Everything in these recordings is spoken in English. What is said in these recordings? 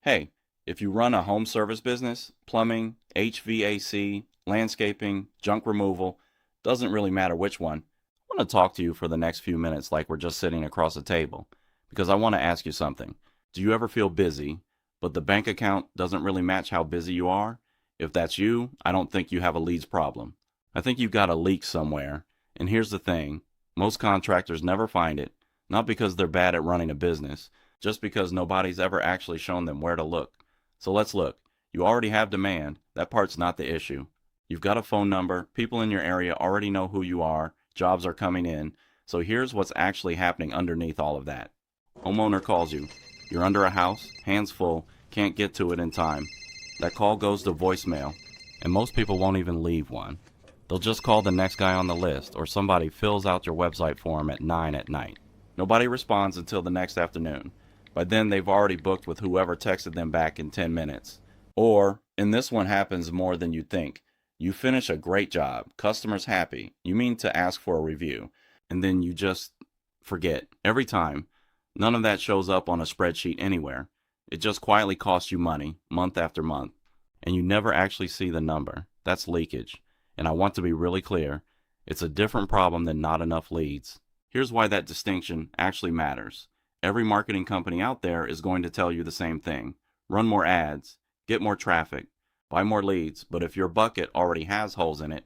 Hey, if you run a home service business, plumbing, HVAC, landscaping, junk removal, doesn't really matter which one, I want to talk to you for the next few minutes like we're just sitting across a table because I want to ask you something. Do you ever feel busy, but the bank account doesn't really match how busy you are? If that's you, I don't think you have a leads problem. I think you've got a leak somewhere. And here's the thing, most contractors never find it, not because they're bad at running a business, just because nobody's ever actually shown them where to look. So let's look. You already have demand. That part's not the issue. You've got a phone number. People in your area already know who you are. Jobs are coming in. So here's what's actually happening underneath all of that. Homeowner calls you. You're under a house, hands full, can't get to it in time. That call goes to voicemail, and most people won't even leave one. They'll just call the next guy on the list, or somebody fills out your website form at 9 at night. Nobody responds until the next afternoon. By then, they've already booked with whoever texted them back in 10 minutes. Or, and this one happens more than you'd think, you finish a great job, customers happy, you mean to ask for a review, and then you just forget. Every time, none of that shows up on a spreadsheet anywhere. It just quietly costs you money, month after month, and you never actually see the number. That's leakage. And I want to be really clear, it's a different problem than not enough leads. Here's why that distinction actually matters. Every marketing company out there is going to tell you the same thing. Run more ads, get more traffic, buy more leads, but if your bucket already has holes in it,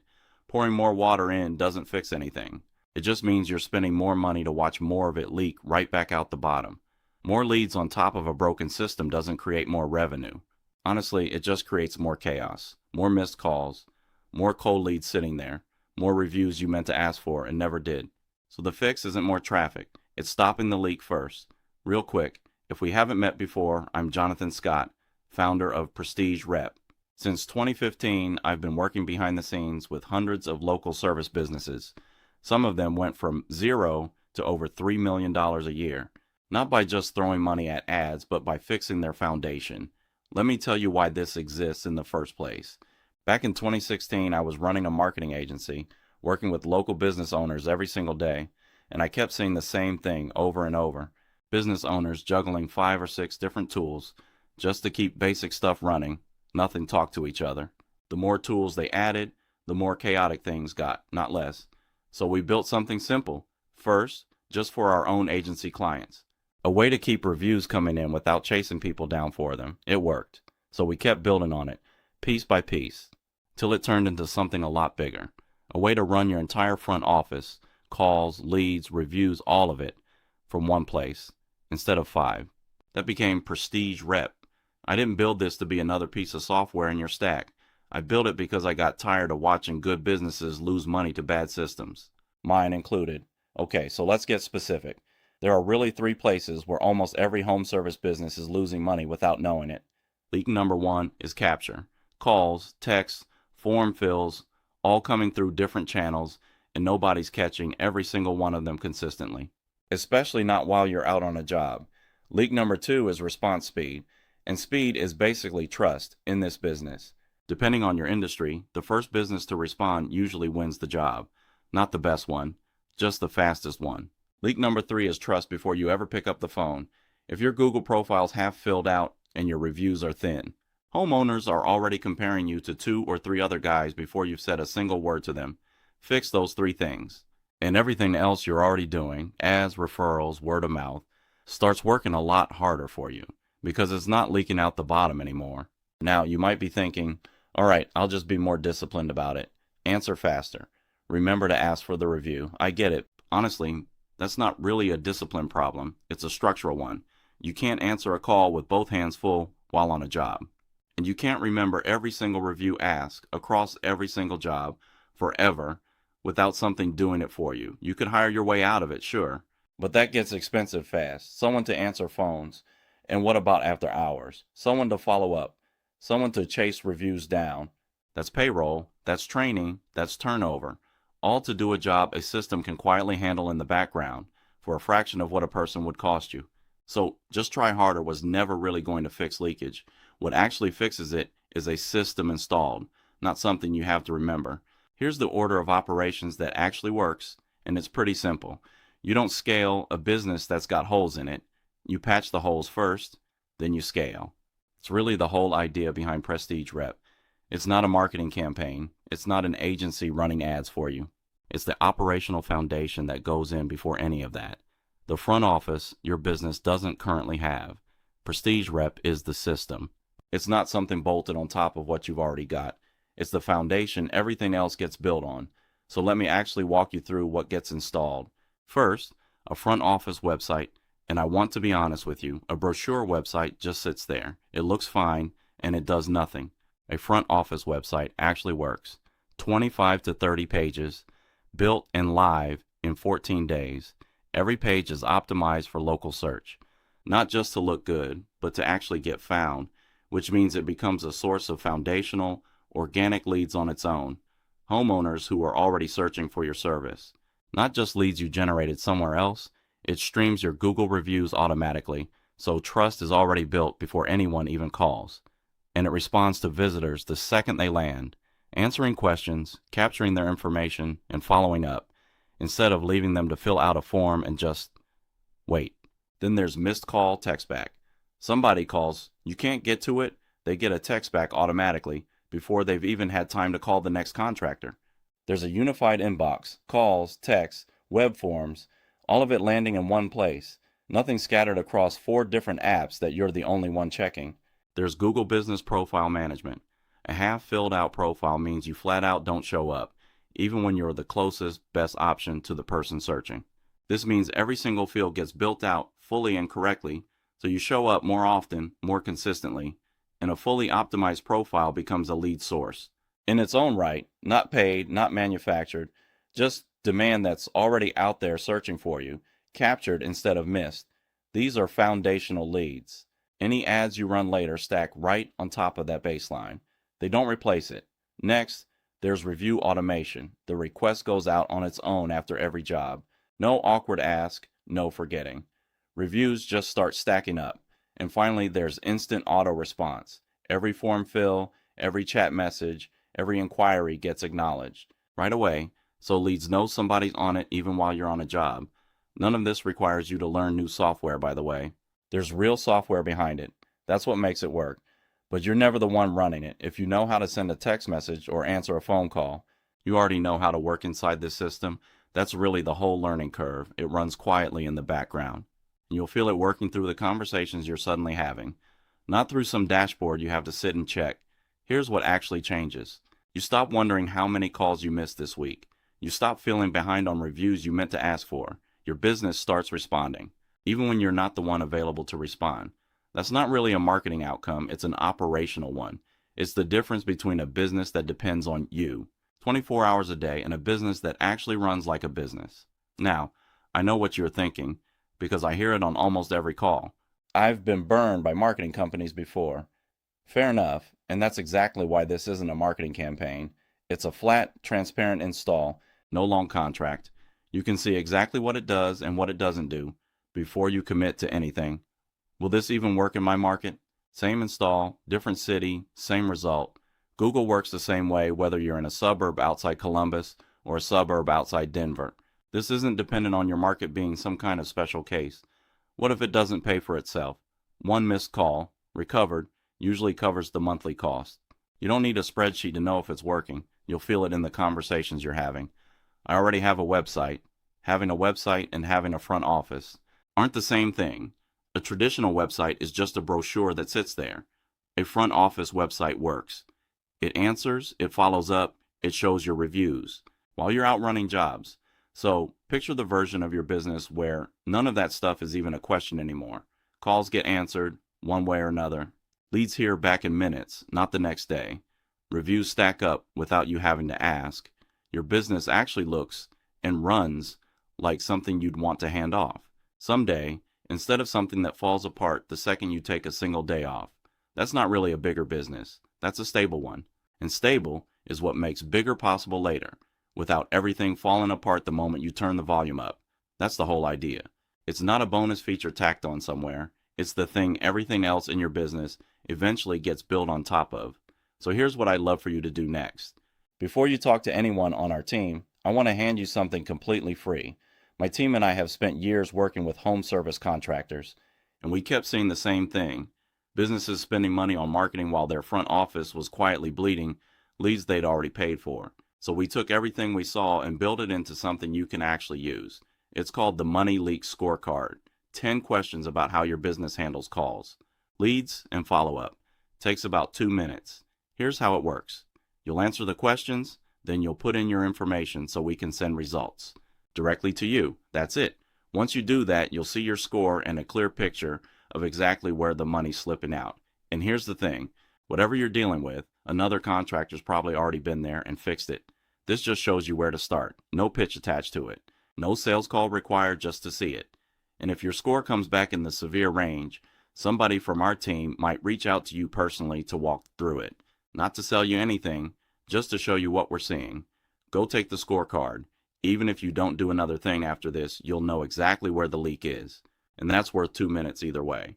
pouring more water in doesn't fix anything. It just means you're spending more money to watch more of it leak right back out the bottom. More leads on top of a broken system doesn't create more revenue. Honestly, it just creates more chaos, more missed calls, more cold leads sitting there, more reviews you meant to ask for and never did. So the fix isn't more traffic. It's stopping the leak first. Real quick, if we haven't met before, I'm Jonathan Scott, founder of Prestige Rep. Since 2015, I've been working behind the scenes with hundreds of local service businesses. Some of them went from zero to over $3 million a year. Not by just throwing money at ads, but by fixing their foundation. Let me tell you why this exists in the first place. Back in 2016, I was running a marketing agency, working with local business owners every single day, and I kept seeing the same thing over and over. Business owners juggling 5 or 6 different tools just to keep basic stuff running. Nothing talked to each other. The more tools they added, the more chaotic things got, not less. So we built something simple. First, just for our own agency clients. A way to keep reviews coming in without chasing people down for them. It worked. So we kept building on it, piece by piece, till it turned into something a lot bigger. A way to run your entire front office, calls, leads, reviews, all of it, from one place, instead of 5. That became Prestige Rep. I didn't build this to be another piece of software in your stack. I built it because I got tired of watching good businesses lose money to bad systems, mine included. Okay, so let's get specific. There are really 3 places where almost every home service business is losing money without knowing it. Leak number 1 is capture. Calls, texts, form fills, all coming through different channels, and nobody's catching every single one of them consistently. Especially not while you're out on a job. Leak number 2 is response speed, and speed is basically trust in this business. Depending on your industry, the first business to respond usually wins the job. Not the best one, just the fastest one. Leak number 3 is trust before you ever pick up the phone. If your Google profile's half filled out and your reviews are thin, homeowners are already comparing you to 2 or 3 other guys before you've said a single word to them. Fix those 3 things. And everything else you're already doing, ads, referrals, word of mouth, starts working a lot harder for you because it's not leaking out the bottom anymore. Now, you might be thinking, all right, I'll just be more disciplined about it. Answer faster. Remember to ask for the review. I get it. Honestly, that's not really a discipline problem. It's a structural one. You can't answer a call with both hands full while on a job. And you can't remember every single review asked across every single job forever without something doing it for you. You could hire your way out of it, sure, but that gets expensive fast. Someone to answer phones. And what about after hours? Someone to follow up. Someone to chase reviews down. That's payroll. That's training. That's turnover. All to do a job a system can quietly handle in the background for a fraction of what a person would cost you. So just try harder was never really going to fix leakage. What actually fixes it is a system installed, not something you have to remember. Here's the order of operations that actually works, and it's pretty simple. You don't scale a business that's got holes in it. You patch the holes first, then you scale. It's really the whole idea behind Prestige Rep. It's not a marketing campaign. It's not an agency running ads for you. It's the operational foundation that goes in before any of that. The front office your business doesn't currently have. Prestige Rep is the system. It's not something bolted on top of what you've already got. It's the foundation everything else gets built on. So let me actually walk you through what gets installed. First, a front office website, and I want to be honest with you, a brochure website just sits there. It looks fine, and it does nothing. A front office website actually works. 25 to 30 pages, built and live in 14 days. Every page is optimized for local search, not just to look good, but to actually get found, which means it becomes a source of foundational, organic leads on its own. Homeowners who are already searching for your service. Not just leads you generated somewhere else, it streams your Google reviews automatically, so trust is already built before anyone even calls. And it responds to visitors the second they land, answering questions, capturing their information, and following up, instead of leaving them to fill out a form and just wait. Then there's missed call, text back. Somebody calls, you can't get to it, they get a text back automatically before they've even had time to call the next contractor. There's a unified inbox, calls, texts, web forms, all of it landing in one place. Nothing scattered across 4 different apps that you're the only one checking. There's Google Business Profile Management. A half-filled out profile means you flat out don't show up, even when you're the closest, best option to the person searching. This means every single field gets built out fully and correctly, so you show up more often, more consistently, and a fully optimized profile becomes a lead source. In its own right, not paid, not manufactured, just demand that's already out there searching for you, captured instead of missed. These are foundational leads. Any ads you run later stack right on top of that baseline. They don't replace it. Next, there's review automation. The request goes out on its own after every job. No awkward ask, no forgetting. Reviews just start stacking up. And finally, there's instant auto response. Every form fill, every chat message, every inquiry gets acknowledged right away, so leads know somebody's on it even while you're on a job. None of this requires you to learn new software, by the way. There's real software behind it. That's what makes it work. But you're never the one running it. If you know how to send a text message or answer a phone call, you already know how to work inside this system. That's really the whole learning curve. It runs quietly in the background. You'll feel it working through the conversations you're suddenly having. Not through some dashboard you have to sit and check. Here's what actually changes. You stop wondering how many calls you missed this week. You stop feeling behind on reviews you meant to ask for. Your business starts responding, even when you're not the one available to respond. That's not really a marketing outcome, it's an operational one. It's the difference between a business that depends on you 24 hours a day and a business that actually runs like a business. Now, I know what you're thinking, because I hear it on almost every call. I've been burned by marketing companies before. Fair enough, and that's exactly why this isn't a marketing campaign. It's a flat, transparent install, no long contract. You can see exactly what it does and what it doesn't do before you commit to anything. Will this even work in my market? Same install, different city, same result. Google works the same way whether you're in a suburb outside Columbus or a suburb outside Denver. This isn't dependent on your market being some kind of special case. What if it doesn't pay for itself? One missed call, recovered, usually covers the monthly cost. You don't need a spreadsheet to know if it's working. You'll feel it in the conversations you're having. I already have a website. Having a website and having a front office aren't the same thing. A traditional website is just a brochure that sits there. A front office website works. It answers, it follows up, it shows your reviews while you're out running jobs. So picture the version of your business where none of that stuff is even a question anymore. Calls get answered one way or another. Leads here back in minutes, not the next day. Reviews stack up without you having to ask. Your business actually looks and runs like something you'd want to hand off someday, instead of something that falls apart the second you take a single day off. That's not really a bigger business. That's a stable one. And stable is what makes bigger possible later, without everything falling apart the moment you turn the volume up. That's the whole idea. It's not a bonus feature tacked on somewhere. It's the thing everything else in your business eventually gets built on top of. So here's what I'd love for you to do next. Before you talk to anyone on our team, I want to hand you something completely free. My team and I have spent years working with home service contractors, and we kept seeing the same thing. Businesses spending money on marketing while their front office was quietly bleeding leads they'd already paid for. So we took everything we saw and built it into something you can actually use. It's called the Money Leak Scorecard. 10 questions about how your business handles calls, leads, and follow-up. Takes about 2 minutes. Here's how it works. You'll answer the questions, then you'll put in your information so we can send results directly to you. That's it. Once you do that, you'll see your score and a clear picture of exactly where the money's slipping out. And here's the thing. Whatever you're dealing with, another contractor's probably already been there and fixed it. This just shows you where to start. No pitch attached to it. No sales call required just to see it. And if your score comes back in the severe range, somebody from our team might reach out to you personally to walk through it. Not to sell you anything, just to show you what we're seeing. Go take the scorecard. Even if you don't do another thing after this, you'll know exactly where the leak is. And that's worth 2 minutes either way.